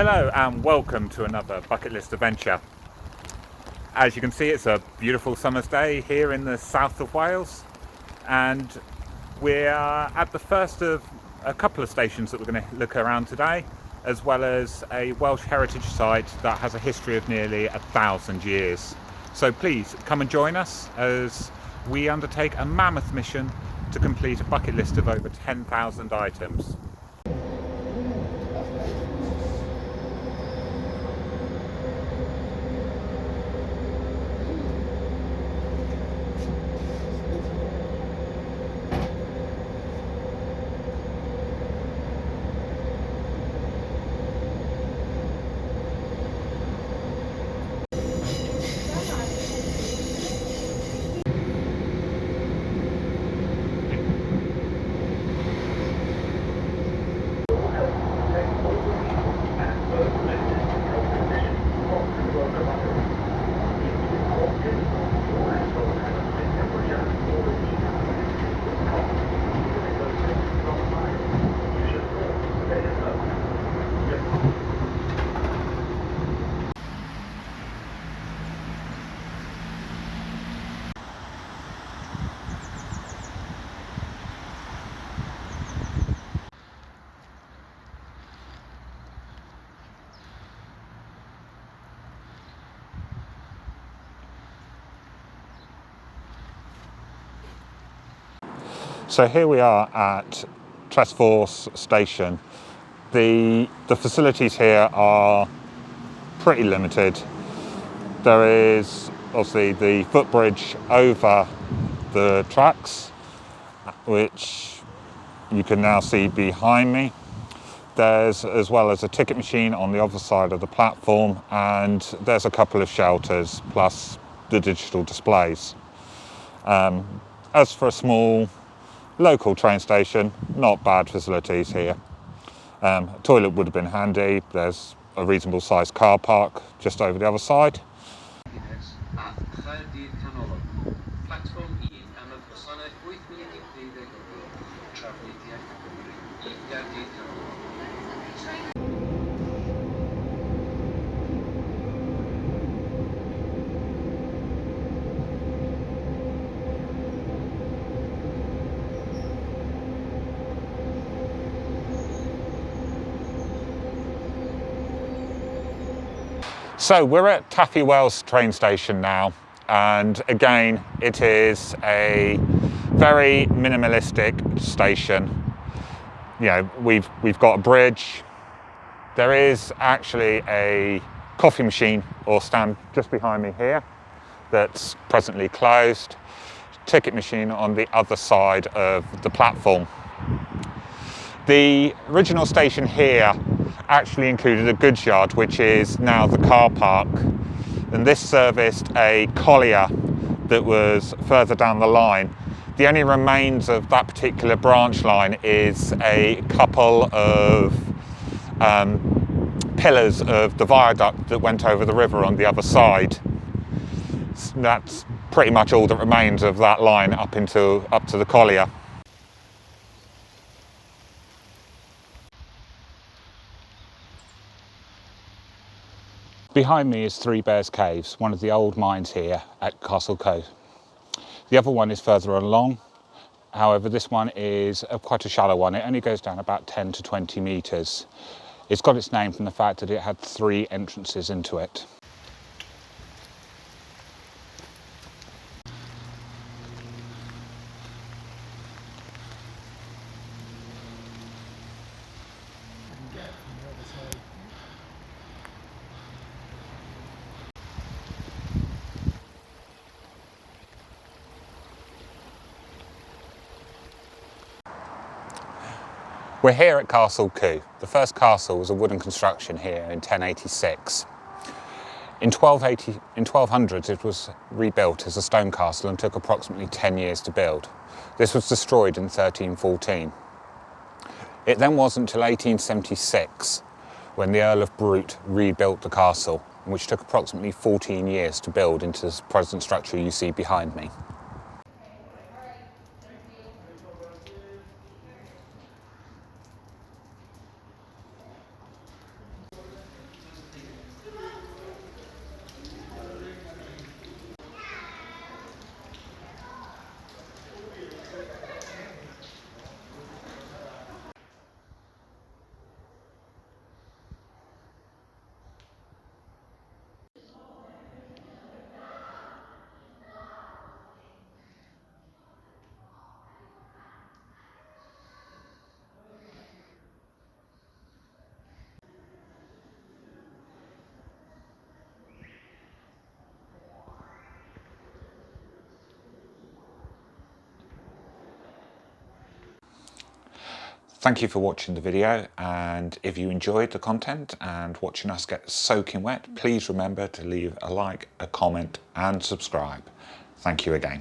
Hello and welcome to another bucket list adventure. As you can see, it's a beautiful summer's day here in the south of Wales, and we're at the first of a couple of stations that we're going to look around today, as well as a Welsh heritage site that has a history of nearly 1,000 years. So please come and join us as we undertake a mammoth mission to complete a bucket list of over 10,000 items. So here we are at Castell Coch station. The facilities here are pretty limited. There is obviously the footbridge over the tracks, which you can now see behind me. There's as well as a ticket machine on the other side of the platform, and there's a couple of shelters plus the digital displays. As for a small local train station, not bad facilities here. A toilet would have been handy. There's a reasonable sized car park just over the other side. So we're at Taffy Wells train station now, and again it is a very minimalistic station. You know, we've got a bridge. There is actually a coffee machine or stand just behind me here that's presently closed. Ticket machine on the other side of the platform. The original station here actually included a goods yard, which is now the car park, and this serviced a collier that was further down the line. The only remains of that particular branch line is a couple of pillars of the viaduct that went over the river on the other side. That's pretty much all that remains of that line up to the collier. Behind me is Three Bears Caves, one of the old mines here at Castell Coch. The other one is further along. However, this one is quite a shallow one. It only goes down about 10 to 20 metres. It's got its name from the fact that it had 3 entrances into it. We're here at Castell Coch. The first castle was a wooden construction here in 1086. In 1200s it was rebuilt as a stone castle and took approximately 10 years to build. This was destroyed in 1314. It then wasn't until 1876 when the Earl of Brute rebuilt the castle, which took approximately 14 years to build into the present structure you see behind me. Thank you for watching the video, and if you enjoyed the content and watching us get soaking wet, please remember to leave a like, a comment and subscribe. Thank you again.